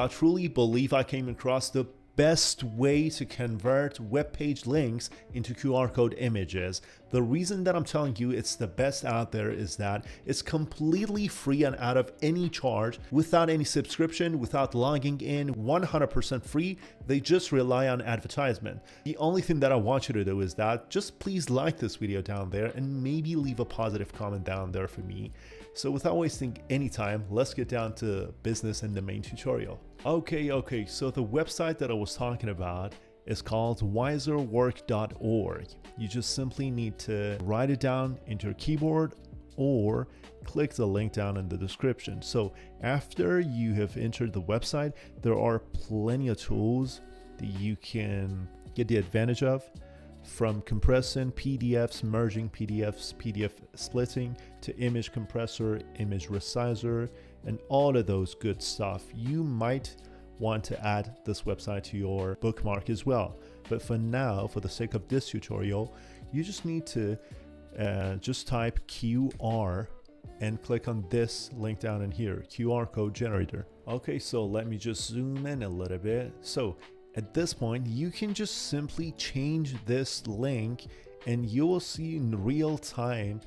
I truly believe I came across the best way to convert web page links into QR code images. The reason that I'm telling you it's the best out there is that it's completely free and out of any charge, without any subscription, without logging in, 100% free. They just rely on advertisement. The only thing that I want you to do is that just please like this video down there and maybe leave a positive comment down there for me. So without wasting any time, let's get down to business and the main tutorial. Okay, so the website that I was talking about is called wiserwork.org. You just simply need to write it down into your keyboard or click the link down in the description. So after you have entered the website, there are plenty of tools that you can get the advantage of, from compressing PDFs, merging PDFs, PDF splitting, to image compressor, image resizer, and all of those good stuff. You might want to add this website to your bookmark as well. But for now, for the sake of this tutorial, you just need to just type QR and click on this link down in here, QR code generator. Okay, so let me just zoom in a little bit. So at this point, you can just simply change this link and you will see in real time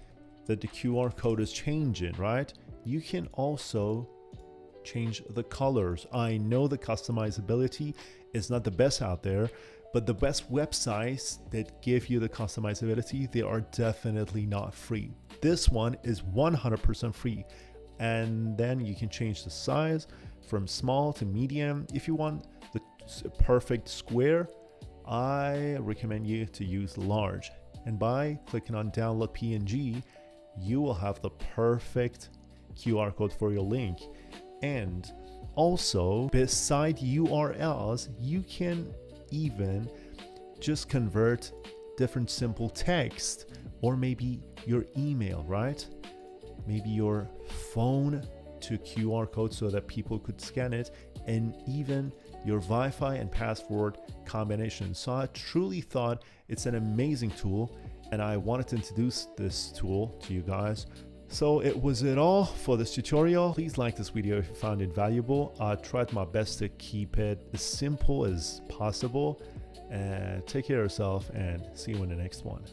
that the QR code is changing, right? You can also change the colors. I know the customizability is not the best out there, but the best websites that give you the customizability, they are definitely not free. This one is 100% free. And then you can change the size from small to medium. If you want the perfect square, I recommend you to use large. And by clicking on download PNG, you will have the perfect QR code for your link. And also, beside URLs, you can even just convert different simple text, or maybe your email, right? Maybe your phone to QR code so that people could scan it, and even your Wi-Fi and password combination. So I truly thought it's an amazing tool, and I wanted to introduce this tool to you guys. So it was all for this tutorial. Please like this video if you found it valuable. I tried my best to keep it as simple as possible. And take care of yourself, and see you in the next one.